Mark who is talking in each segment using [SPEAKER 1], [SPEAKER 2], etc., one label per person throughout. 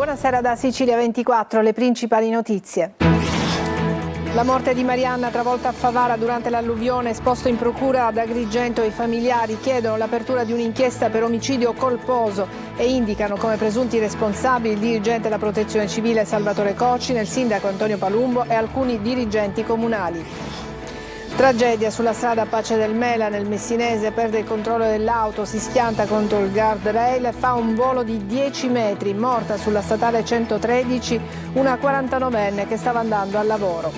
[SPEAKER 1] Buonasera da Sicilia 24, le principali notizie. La morte di Marianna, travolta a Favara durante l'alluvione, esposto in procura ad Agrigento. I familiari chiedono l'apertura di un'inchiesta per omicidio colposo e indicano come presunti responsabili il dirigente della Protezione Civile Salvatore Cocina, il sindaco Antonio Palumbo e alcuni dirigenti comunali. Tragedia sulla strada Pace del Mela nel Messinese, perde il controllo dell'auto, si schianta contro il guardrail e fa un volo di 10 metri. Morta sulla statale 113 una 49enne che stava andando al lavoro.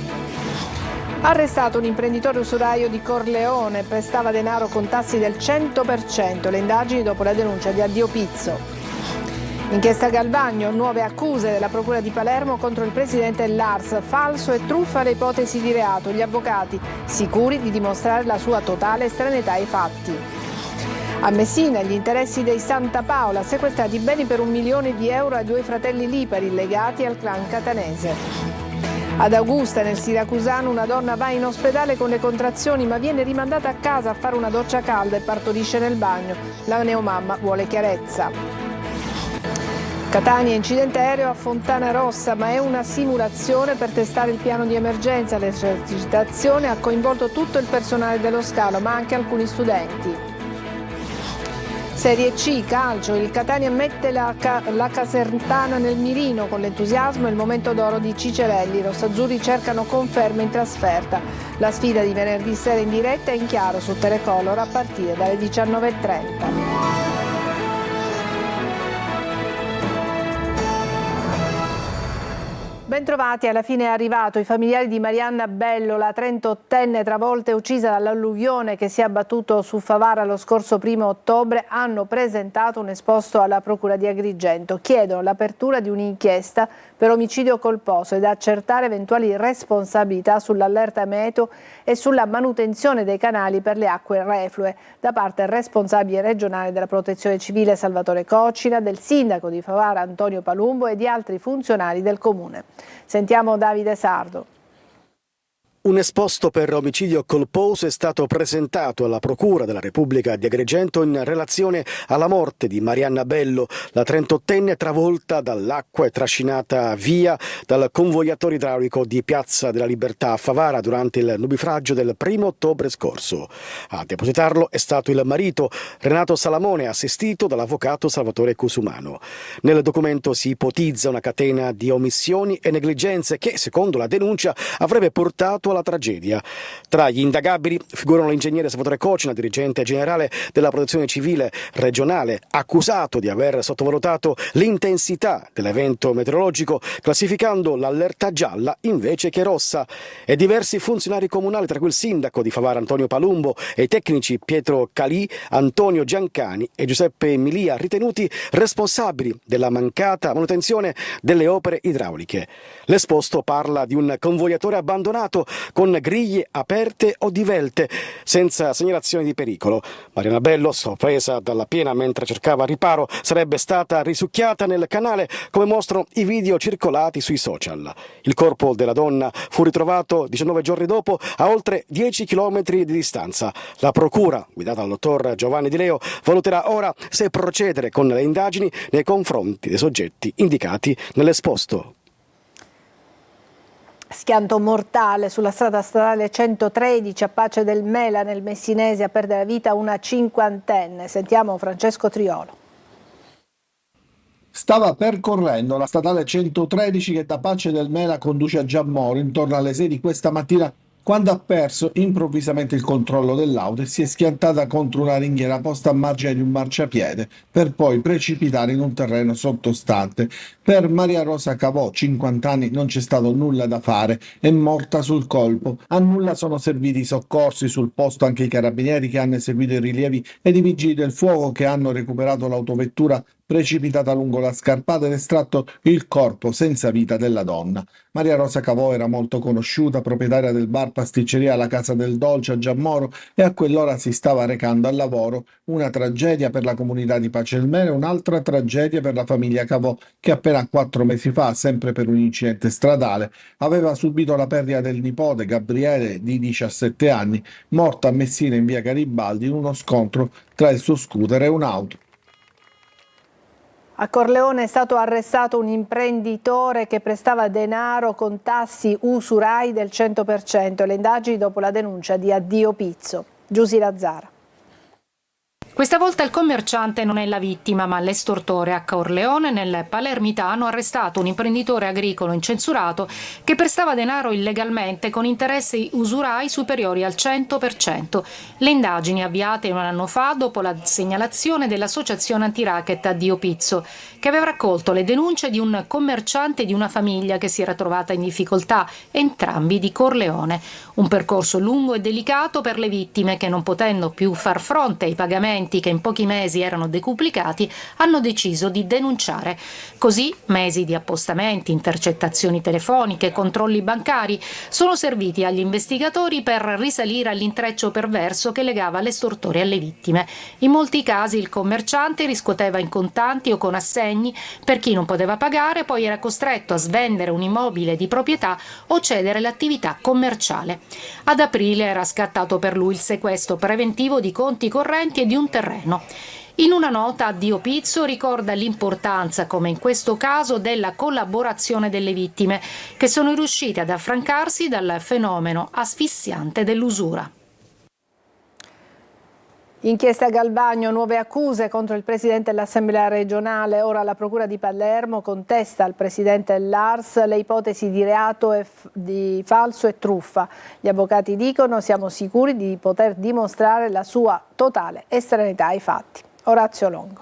[SPEAKER 1] Arrestato un imprenditore usuraio di Corleone, prestava denaro con tassi del 100%, le indagini dopo la denuncia di Addio Pizzo. Inchiesta Galvagno, nuove accuse della Procura di Palermo contro il presidente Lars, falso e truffa le ipotesi di reato, gli avvocati sicuri di dimostrare la sua totale estraneità ai fatti. A Messina gli interessi dei Santa Paola, sequestrati beni per 1 milione di euro ai 2 fratelli Lipari legati al clan catanese. Ad Augusta, nel siracusano, una donna va in ospedale con le contrazioni ma viene rimandata a casa a fare una doccia calda e partorisce nel bagno. La neomamma vuole chiarezza. Catania, incidente aereo a Fontana Rossa, ma è una simulazione per testare il piano di emergenza. L'esercitazione ha coinvolto tutto il personale dello scalo, ma anche alcuni studenti. Serie C, calcio, il Catania mette la Casertana nel mirino con l'entusiasmo e il momento d'oro di Cicerelli. I rossazzurri cercano conferme in trasferta. La sfida di venerdì sera in diretta è in chiaro su Telecolor a partire dalle 19:30. Bentrovati, alla fine è arrivato. I familiari di Marianna Bello, la 38enne travolta e uccisa dall'alluvione che si è abbattuto su Favara lo scorso 1° ottobre, hanno presentato un esposto alla Procura di Agrigento. Chiedono l'apertura di un'inchiesta per omicidio colposo ed accertare eventuali responsabilità sull'allerta meteo e sulla manutenzione dei canali per le acque reflue da parte del responsabile regionale della Protezione Civile Salvatore Cocina, del sindaco di Favara Antonio Palumbo e di altri funzionari del comune. Sentiamo Davide Sardo.
[SPEAKER 2] Un esposto per omicidio colposo è stato presentato alla Procura della Repubblica di Agrigento in relazione alla morte di Marianna Bello, la 38enne travolta dall'acqua e trascinata via dal convogliatore idraulico di Piazza della Libertà a Favara durante il nubifragio del 1° ottobre scorso. A depositarlo è stato il marito Renato Salamone, assistito dall'avvocato Salvatore Cusumano. Nel documento si ipotizza una catena di omissioni e negligenze che, secondo la denuncia, avrebbe portato alla tragedia. Tra gli indagabili figurano l'ingegnere Salvatore Cocina, dirigente generale della Protezione Civile regionale, accusato di aver sottovalutato l'intensità dell'evento meteorologico, classificando l'allerta gialla invece che rossa, e diversi funzionari comunali, tra cui il sindaco di Favara Antonio Palumbo e i tecnici Pietro Calì, Antonio Giancani e Giuseppe Milia, ritenuti responsabili della mancata manutenzione delle opere idrauliche. L'esposto parla di un convogliatore abbandonato con griglie aperte o divelte, senza segnalazioni di pericolo. Marianna Bello, sorpresa dalla piena mentre cercava riparo, sarebbe stata risucchiata nel canale, come mostrano i video circolati sui social. Il corpo della donna fu ritrovato 19 giorni dopo a oltre 10 chilometri di distanza. La procura, guidata dal dottor Giovanni Di Leo, valuterà ora se procedere con le indagini nei confronti dei soggetti indicati nell'esposto.
[SPEAKER 1] Schianto mortale sulla strada statale 113 a Pace del Mela nel Messinese, a perdere la vita una 50enne. Sentiamo Francesco Triolo.
[SPEAKER 3] Stava percorrendo la statale 113 che da Pace del Mela conduce a Giammoro intorno alle 6 di questa mattina, quando ha perso improvvisamente il controllo dell'auto e si è schiantata contro una ringhiera posta a margine di un marciapiede, per poi precipitare in un terreno sottostante. Per Maria Rosa Cavò, 50 anni, non c'è stato nulla da fare, è morta sul colpo. A nulla sono serviti i soccorsi, sul posto anche i carabinieri che hanno eseguito i rilievi ed i vigili del fuoco che hanno recuperato l'autovettura precipitata lungo la scarpata ed estratto il corpo senza vita della donna. Maria Rosa Cavò era molto conosciuta, proprietaria del bar pasticceria La Casa del Dolce a Giammoro, e a quell'ora si stava recando al lavoro. Una tragedia per la comunità di Pace del Mela e un'altra tragedia per la famiglia Cavò, che appena 4 mesi fa, sempre per un incidente stradale, aveva subito la perdita del nipote Gabriele di 17 anni, morto a Messina in via Garibaldi in uno scontro tra il suo scooter e un'auto.
[SPEAKER 1] A Corleone è stato arrestato un imprenditore che prestava denaro con tassi usurai del 100%. Le indagini dopo la denuncia di Addio Pizzo. Giusy Lazzara.
[SPEAKER 4] Questa volta il commerciante non è la vittima, ma l'estortore. A Corleone, nel palermitano, ha arrestato un imprenditore agricolo incensurato che prestava denaro illegalmente con interessi usurai superiori al 100%. Le indagini avviate un anno fa dopo la segnalazione dell'associazione antiracket Addio Pizzo, che aveva raccolto le denunce di un commerciante e di una famiglia che si era trovata in difficoltà, entrambi di Corleone. Un percorso lungo e delicato per le vittime che, non potendo più far fronte ai pagamenti che in pochi mesi erano decuplicati, hanno deciso di denunciare. Così mesi di appostamenti, intercettazioni telefoniche, controlli bancari sono serviti agli investigatori per risalire all'intreccio perverso che legava l'estortore alle vittime. In molti casi il commerciante riscuoteva in contanti o con assegni, per chi non poteva pagare poi era costretto a svendere un immobile di proprietà o cedere l'attività commerciale. Ad aprile era scattato per lui il sequestro preventivo di conti correnti e di un terreno. In una nota Addio Pizzo ricorda l'importanza, come in questo caso, della collaborazione delle vittime, che sono riuscite ad affrancarsi dal fenomeno asfissiante dell'usura.
[SPEAKER 1] Inchiesta Galvagno, nuove accuse contro il presidente dell'Assemblea regionale. Ora la Procura di Palermo contesta al presidente dell'ARS le ipotesi di reato di falso e truffa. Gli avvocati dicono: siamo sicuri di poter dimostrare la sua totale estraneità ai fatti. Orazio Longo.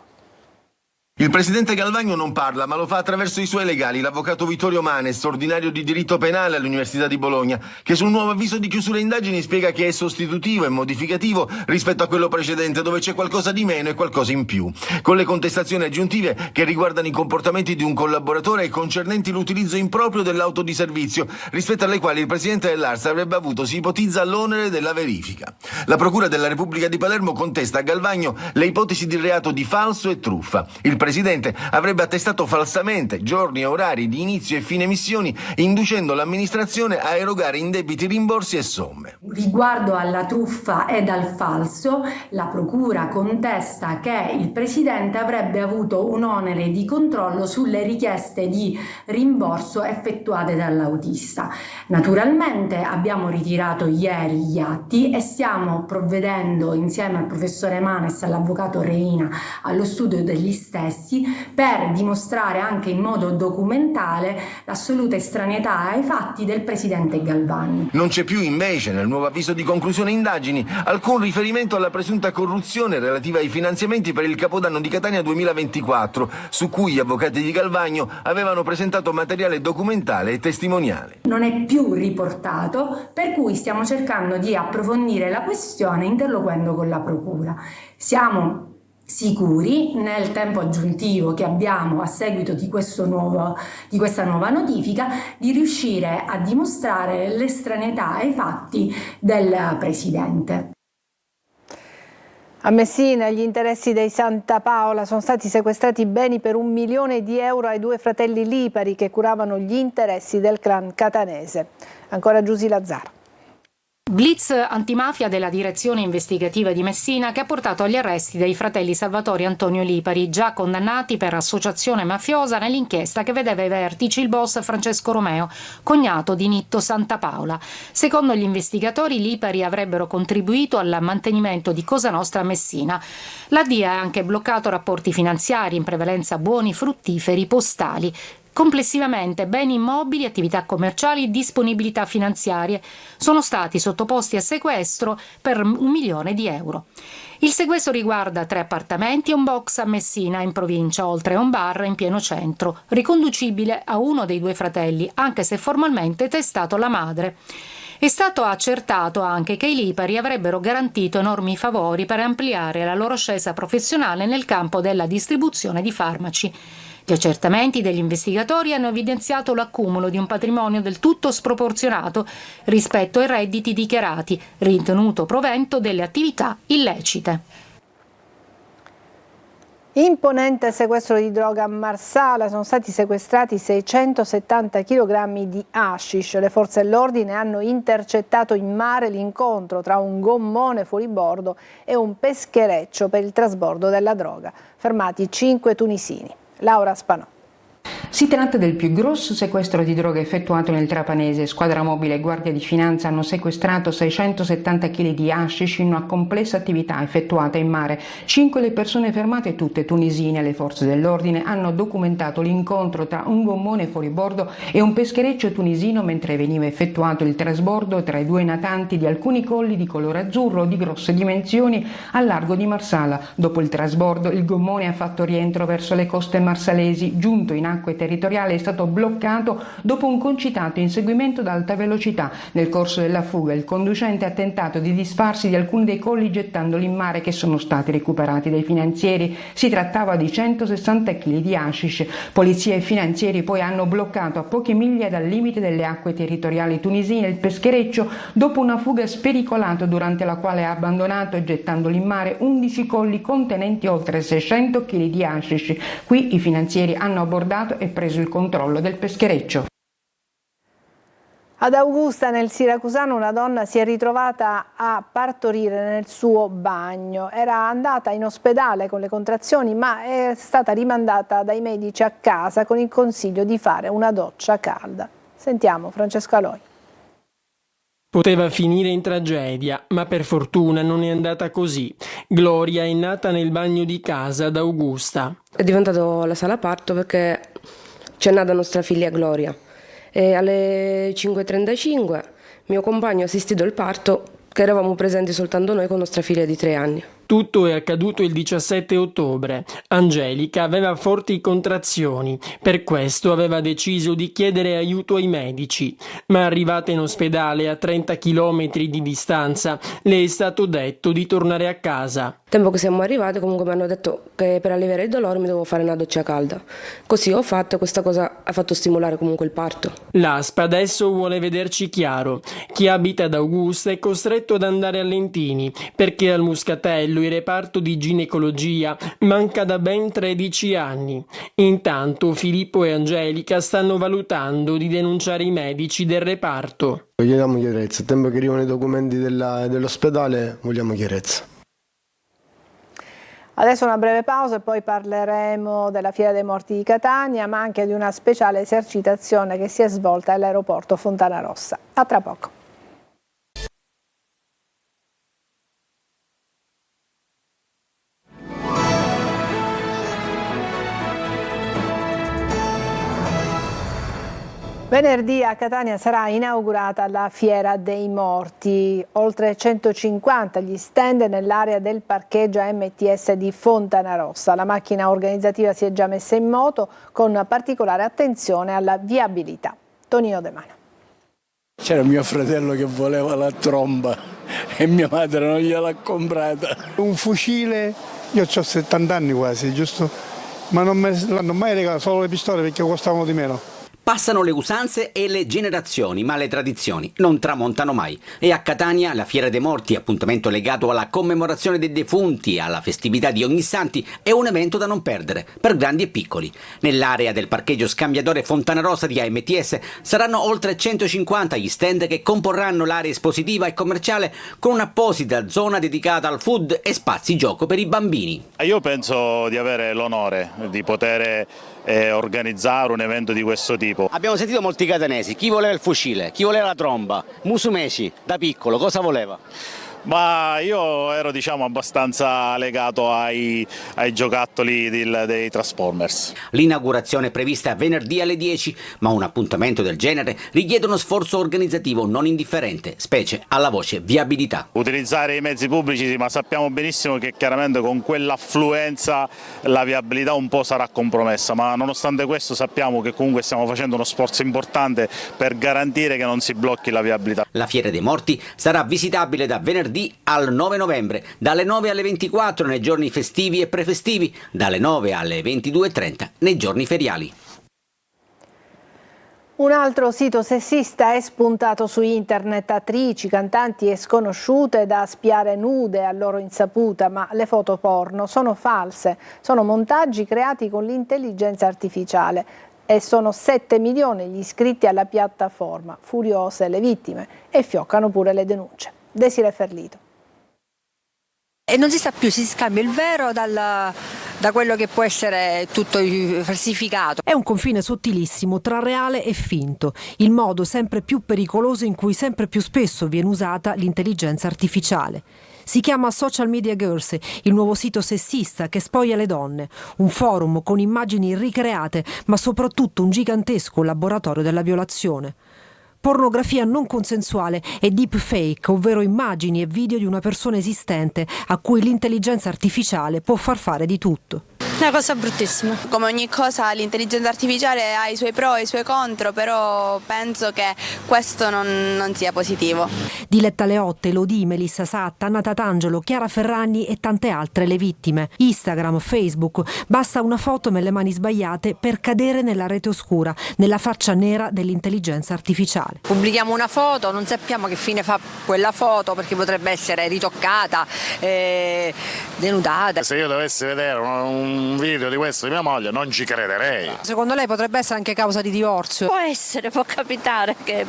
[SPEAKER 5] Il presidente Galvagno non parla, ma lo fa attraverso i suoi legali, l'avvocato Vittorio Manes, ordinario di diritto penale all'Università di Bologna, che sul nuovo avviso di chiusura indagini spiega che è sostitutivo e modificativo rispetto a quello precedente, dove c'è qualcosa di meno e qualcosa in più, con le contestazioni aggiuntive che riguardano i comportamenti di un collaboratore e concernenti l'utilizzo improprio dell'auto di servizio, rispetto alle quali il presidente dell'ARS avrebbe avuto, si ipotizza, l'onere della verifica. La Procura della Repubblica di Palermo contesta a Galvagno le ipotesi di reato di falso e truffa. Il presidente avrebbe attestato falsamente giorni e orari di inizio e fine missioni, inducendo l'amministrazione a erogare indebiti rimborsi e somme.
[SPEAKER 6] Riguardo alla truffa ed al falso, la Procura contesta che il presidente avrebbe avuto un onere di controllo sulle richieste di rimborso effettuate dall'autista. Naturalmente abbiamo ritirato ieri gli atti e stiamo provvedendo insieme al professore Manes e all'avvocato Reina allo studio degli stessi per dimostrare anche in modo documentale l'assoluta estraneità ai fatti del presidente Galvagno.
[SPEAKER 5] Non c'è più invece nel nuovo avviso di conclusione indagini alcun riferimento alla presunta corruzione relativa ai finanziamenti per il Capodanno di Catania 2024, su cui gli avvocati di Galvagno avevano presentato materiale documentale e testimoniale.
[SPEAKER 6] Non è più riportato, per cui stiamo cercando di approfondire la questione interloquendo con la Procura. Siamo sicuri, nel tempo aggiuntivo che abbiamo a seguito di questa nuova notifica, di riuscire a dimostrare l'estraneità ai fatti del presidente.
[SPEAKER 1] A Messina, agli interessi dei Santa Paola, sono stati sequestrati beni per 1 milione di euro ai 2 fratelli Lipari che curavano gli interessi del clan catanese. Ancora Giusy Lazzara.
[SPEAKER 4] Blitz antimafia della direzione investigativa di Messina, che ha portato agli arresti dei fratelli Salvatore e Antonio Lipari, già condannati per associazione mafiosa nell'inchiesta che vedeva ai vertici il boss Francesco Romeo, cognato di Nitto Santa Paola. Secondo gli investigatori, i Lipari avrebbero contribuito al mantenimento di Cosa Nostra a Messina. La DIA ha anche bloccato rapporti finanziari, in prevalenza buoni fruttiferi postali. Complessivamente beni immobili, attività commerciali e disponibilità finanziarie sono stati sottoposti a sequestro per 1 milione di euro. Il sequestro riguarda 3 appartamenti e un box a Messina, in provincia, oltre a un bar in pieno centro, riconducibile a uno dei 2 fratelli, anche se formalmente testato la madre. È stato accertato anche che i Lipari avrebbero garantito enormi favori per ampliare la loro ascesa professionale nel campo della distribuzione di farmaci. Gli accertamenti degli investigatori hanno evidenziato l'accumulo di un patrimonio del tutto sproporzionato rispetto ai redditi dichiarati, ritenuto provento delle attività illecite.
[SPEAKER 1] Imponente sequestro di droga a Marsala, sono stati sequestrati 670 kg di hashish. Le forze dell'ordine hanno intercettato in mare l'incontro tra un gommone fuoribordo e un peschereccio per il trasbordo della droga. Fermati 5 tunisini. Laura Spanò.
[SPEAKER 7] Si tratta del più grosso sequestro di droga effettuato nel Trapanese. Squadra mobile e Guardia di Finanza hanno sequestrato 670 kg di hashish in una complessa attività effettuata in mare. 5 le persone fermate, tutte tunisine. Le forze dell'ordine hanno documentato l'incontro tra un gommone fuoribordo e un peschereccio tunisino mentre veniva effettuato il trasbordo tra i due natanti di alcuni colli di colore azzurro di grosse dimensioni al largo di Marsala. Dopo il trasbordo il gommone ha fatto rientro verso le coste marsalesi. Giunto in acque territoriale è stato bloccato dopo un concitato inseguimento ad alta velocità. Nel corso della fuga il conducente ha tentato di disfarsi di alcuni dei colli gettandoli in mare, che sono stati recuperati dai finanzieri. Si trattava di 160 kg di hashish. Polizia e finanzieri poi hanno bloccato a poche miglia dal limite delle acque territoriali tunisine il peschereccio dopo una fuga spericolata durante la quale ha abbandonato e gettandoli in mare 11 colli contenenti oltre 600 kg di hashish. Qui i finanzieri hanno abbordato e preso il controllo del peschereccio.
[SPEAKER 1] Ad Augusta, nel siracusano, una donna si è ritrovata a partorire nel suo bagno. Era andata in ospedale con le contrazioni, ma è stata rimandata dai medici a casa con il consiglio di fare una doccia calda. Sentiamo Francesco Aloi.
[SPEAKER 8] Poteva finire in tragedia, ma per fortuna non è andata così. Gloria è nata nel bagno di casa ad Augusta.
[SPEAKER 9] È diventato la sala parto perché c'è nata nostra figlia Gloria e alle 5:35 mio compagno ha assistito il parto, che eravamo presenti soltanto noi con nostra figlia di 3 anni.
[SPEAKER 8] Tutto è accaduto il 17 ottobre. Angelica aveva forti contrazioni, per questo aveva deciso di chiedere aiuto ai medici, ma arrivata in ospedale a 30 km di distanza le è stato detto di tornare a casa.
[SPEAKER 9] Tempo che siamo arrivati comunque mi hanno detto che per alleviare il dolore mi dovevo fare una doccia calda. Così ho fatto e questa cosa ha fatto stimolare comunque il parto.
[SPEAKER 8] L'ASP adesso vuole vederci chiaro. Chi abita ad Augusta è costretto ad andare a Lentini perché al Muscatello il reparto di ginecologia manca da ben 13 anni. Intanto Filippo e Angelica stanno valutando di denunciare i medici del reparto.
[SPEAKER 10] Vogliamo chiarezza, il tempo che arrivano i documenti dell'ospedale vogliamo chiarezza.
[SPEAKER 1] Adesso una breve pausa e poi parleremo della Fiera dei Morti di Catania, ma anche di una speciale esercitazione che si è svolta all'aeroporto Fontanarossa. A tra poco. Venerdì a Catania sarà inaugurata la Fiera dei Morti. Oltre 150 gli stand nell'area del parcheggio MTS di Fontanarossa. La macchina organizzativa si è già messa in moto con particolare attenzione alla viabilità. Tonino De Mano.
[SPEAKER 11] C'era mio fratello che voleva la tromba e mia madre non gliel'ha comprata.
[SPEAKER 12] Un fucile, io ho 70 anni quasi, giusto? Ma non me l'hanno mai regalato, solo le pistole perché costavano di meno.
[SPEAKER 13] Passano le usanze e le generazioni, ma le tradizioni non tramontano mai. E a Catania la Fiera dei Morti, appuntamento legato alla commemorazione dei defunti e alla festività di Ognissanti, è un evento da non perdere, per grandi e piccoli. Nell'area del parcheggio scambiatore Fontanarossa di AMTS saranno oltre 150 gli stand che comporranno l'area espositiva e commerciale con un'apposita zona dedicata al food e spazi gioco per i bambini.
[SPEAKER 14] Io penso di avere l'onore di poter organizzare un evento di questo tipo.
[SPEAKER 13] Abbiamo sentito molti catanesi, chi voleva il fucile, chi voleva la tromba, Musumeci da piccolo cosa voleva?
[SPEAKER 14] Ma io ero abbastanza legato ai giocattoli dei Transformers.
[SPEAKER 13] L'inaugurazione è prevista venerdì alle 10, ma un appuntamento del genere richiede uno sforzo organizzativo non indifferente, specie alla voce viabilità.
[SPEAKER 14] Utilizzare i mezzi pubblici sì, ma sappiamo benissimo che chiaramente con quell'affluenza la viabilità un po' sarà compromessa, ma nonostante questo sappiamo che comunque stiamo facendo uno sforzo importante per garantire che non si blocchi la viabilità.
[SPEAKER 13] La Fiera dei Morti sarà visitabile da venerdì al 9 novembre, dalle 9 alle 24 nei giorni festivi e prefestivi, dalle 9 alle 22:30 nei giorni feriali.
[SPEAKER 1] Un altro sito sessista è spuntato su internet, attrici, cantanti e sconosciute da spiare nude a loro insaputa, ma le foto porno sono false, sono montaggi creati con l'intelligenza artificiale e sono 7 milioni gli iscritti alla piattaforma, furiose le vittime e fioccano pure le denunce. Desiree Ferlito.
[SPEAKER 15] E non si sa più, si scambia il vero da quello che può essere tutto falsificato.
[SPEAKER 16] È un confine sottilissimo tra reale e finto, il modo sempre più pericoloso in cui sempre più spesso viene usata l'intelligenza artificiale. Si chiama Social Media Girls, il nuovo sito sessista che spoglia le donne, un forum con immagini ricreate, ma soprattutto un gigantesco laboratorio della violazione. Pornografia non consensuale e deepfake, ovvero immagini e video di una persona esistente a cui l'intelligenza artificiale può far fare di tutto.
[SPEAKER 17] Una cosa bruttissima. Come ogni cosa l'intelligenza artificiale ha i suoi pro e i suoi contro, però penso che questo non sia positivo.
[SPEAKER 16] Diletta Leotte, Elodie, Melissa Satta, Anna Tatangelo, Chiara Ferragni e tante altre le vittime. Instagram, Facebook, basta una foto nelle mani sbagliate per cadere nella rete oscura, nella faccia nera dell'intelligenza artificiale.
[SPEAKER 15] Pubblichiamo una foto, non sappiamo che fine fa quella foto perché potrebbe essere ritoccata, denudata.
[SPEAKER 18] Se io dovessi vedere un video di questo di mia moglie non ci crederei.
[SPEAKER 16] Secondo lei potrebbe essere anche causa di divorzio?
[SPEAKER 17] Può essere, può capitare che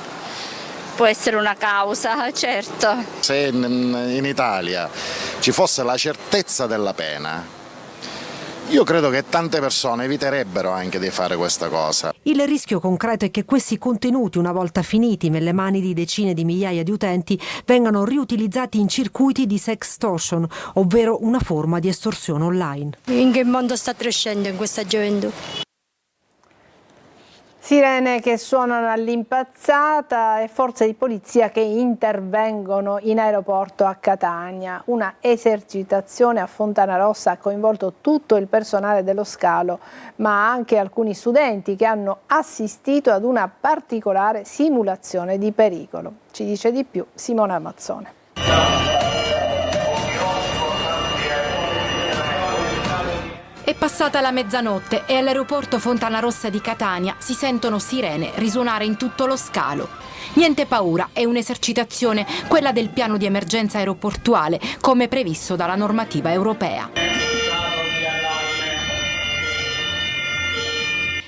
[SPEAKER 17] può essere una causa, certo.
[SPEAKER 18] Se in Italia ci fosse la certezza della pena, io credo che tante persone eviterebbero anche di fare questa cosa.
[SPEAKER 16] Il rischio concreto è che questi contenuti, una volta finiti nelle mani di decine di migliaia di utenti, vengano riutilizzati in circuiti di sextortion, ovvero una forma di estorsione online.
[SPEAKER 17] In che mondo sta crescendo in questa gioventù?
[SPEAKER 1] Sirene che suonano all'impazzata e forze di polizia che intervengono in aeroporto a Catania. Una esercitazione a Fontanarossa ha coinvolto tutto il personale dello scalo, ma anche alcuni studenti che hanno assistito ad una particolare simulazione di pericolo. Ci dice di più Simona Mazzone.
[SPEAKER 4] È passata la mezzanotte e all'aeroporto Fontanarossa di Catania si sentono sirene risuonare in tutto lo scalo. Niente paura, è un'esercitazione, quella del piano di emergenza aeroportuale, come previsto dalla normativa europea.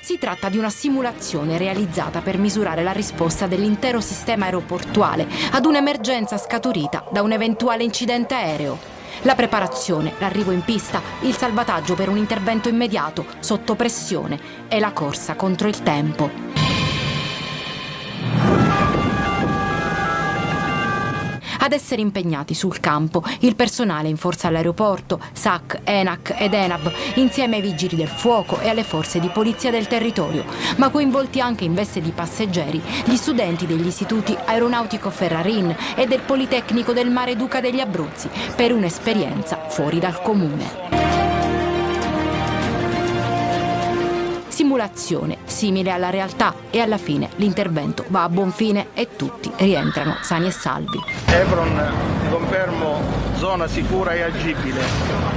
[SPEAKER 4] Si tratta di una simulazione realizzata per misurare la risposta dell'intero sistema aeroportuale ad un'emergenza scaturita da un eventuale incidente aereo. La preparazione, l'arrivo in pista, il salvataggio per un intervento immediato, sotto pressione e la corsa contro il tempo. Ad essere impegnati sul campo il personale in forza all'aeroporto, SAC, ENAC ed ENAV, insieme ai vigili del fuoco e alle forze di polizia del territorio, ma coinvolti anche in veste di passeggeri gli studenti degli istituti aeronautico Ferrarin e del Politecnico del Mare Duca degli Abruzzi per un'esperienza fuori dal comune. Simulazione simile alla realtà e alla fine l'intervento va a buon fine e tutti rientrano sani e salvi.
[SPEAKER 19] Evron, confermo, zona sicura e agibile.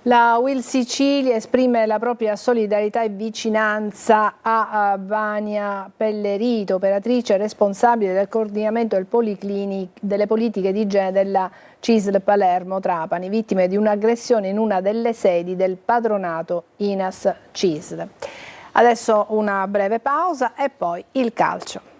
[SPEAKER 1] La UIL Sicilia esprime la propria solidarietà e vicinanza a Vania Pellerito, operatrice responsabile del coordinamento delle politiche di igiene della CISL Palermo Trapani, vittime di un'aggressione in una delle sedi del patronato INAS CISL. Adesso una breve pausa e poi il calcio.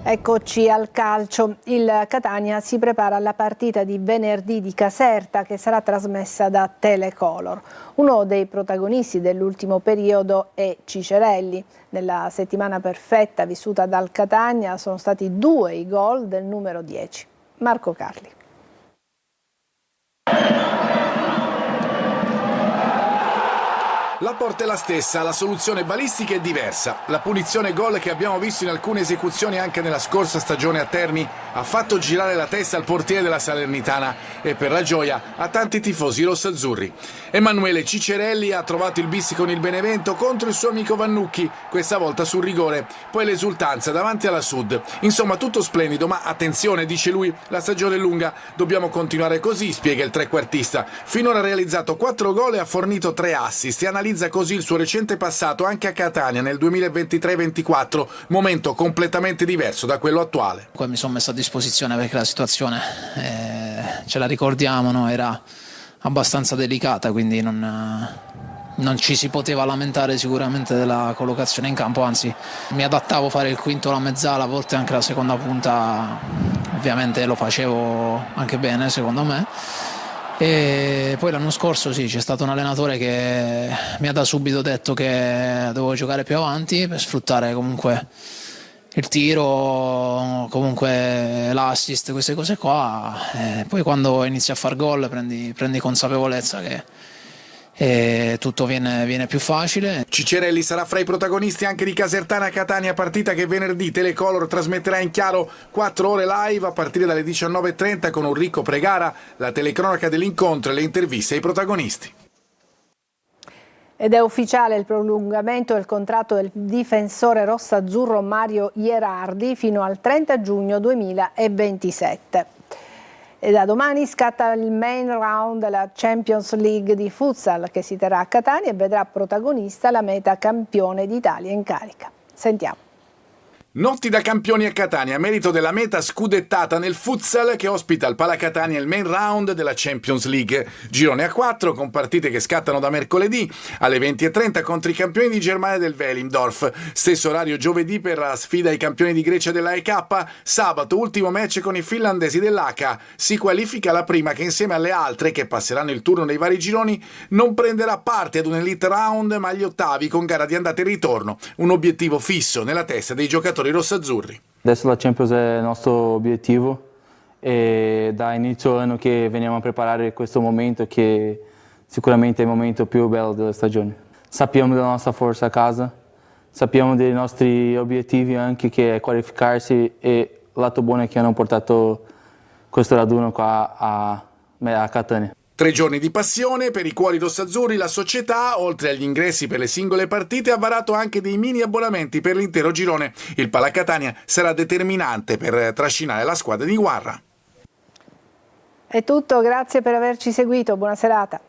[SPEAKER 1] Eccoci al calcio. Il Catania si prepara alla partita di venerdì di Caserta che sarà trasmessa da Telecolor. Uno dei protagonisti dell'ultimo periodo è Cicerelli. Nella settimana perfetta vissuta dal Catania sono stati 2 i gol del numero 10. Marco Carli.
[SPEAKER 20] La porta è la stessa, la soluzione balistica è diversa. La punizione gol che abbiamo visto in alcune esecuzioni anche nella scorsa stagione a Terni ha fatto girare la testa al portiere della Salernitana e per la gioia a tanti tifosi rossazzurri. Emanuele Cicerelli ha trovato il bis con il Benevento contro il suo amico Vannucchi, questa volta sul rigore, poi l'esultanza davanti alla Sud. Insomma tutto splendido, ma attenzione, dice lui, la stagione è lunga, dobbiamo continuare così, spiega il trequartista. Finora ha realizzato 4 gol e ha fornito 3 assist e analizza così il suo recente passato anche a Catania nel 2023-24, momento completamente diverso da quello attuale.
[SPEAKER 21] Mi sono messo a disposizione perché la situazione, ce la ricordiamo, no? Era abbastanza delicata, quindi non non ci si poteva lamentare sicuramente della collocazione in campo, anzi mi adattavo a fare il quinto, la mezzala, a volte anche la seconda punta, ovviamente lo facevo anche bene secondo me. E poi l'anno scorso sì, c'è stato un allenatore che mi ha da subito detto che dovevo giocare più avanti per sfruttare comunque il tiro, comunque l'assist, queste cose qua. E poi quando inizi a far gol prendi consapevolezza che tutto viene più facile.
[SPEAKER 20] Ciccerelli sarà fra i protagonisti anche di Casertana Catania, partita che venerdì Telecolor trasmetterà in chiaro 4 ore live a partire dalle 19:30 con un ricco pre-gara, la telecronaca dell'incontro e le interviste ai protagonisti.
[SPEAKER 1] Ed è ufficiale il prolungamento del contratto del difensore rossazzurro Mario Ierardi fino al 30 giugno 2027. E da domani scatta il main round della Champions League di futsal che si terrà a Catania e vedrà protagonista la Meta campione d'Italia in carica. Sentiamo.
[SPEAKER 20] Notti da campioni a Catania, merito della Meta scudettata nel futsal che ospita il Palacatania il main round della Champions League. Girone a 4 con partite che scattano da mercoledì alle 20:30 contro i campioni di Germania del Wellimdorf. Stesso orario giovedì per la sfida ai campioni di Grecia dell'AEK. Sabato ultimo match con i finlandesi dell'ACA. Si qualifica la prima che insieme alle altre che passeranno il turno nei vari gironi non prenderà parte ad un elite round ma agli ottavi con gara di andata e ritorno. Un obiettivo fisso nella testa dei giocatori rossazzurri.
[SPEAKER 2] Adesso la Champions è il nostro obiettivo e da inizio anno che veniamo a preparare questo momento che sicuramente è il momento più bello della stagione. Sappiamo della nostra forza a casa, sappiamo dei nostri obiettivi anche che è qualificarsi e il lato buono è che hanno portato questo raduno qua a Catania.
[SPEAKER 20] 3 giorni di passione per i cuori rossazzurri. La società, oltre agli ingressi per le singole partite, ha varato anche dei mini abbonamenti per l'intero girone. Il Palacatania sarà determinante per trascinare la squadra di Guarra.
[SPEAKER 1] È tutto, grazie per averci seguito, buona serata.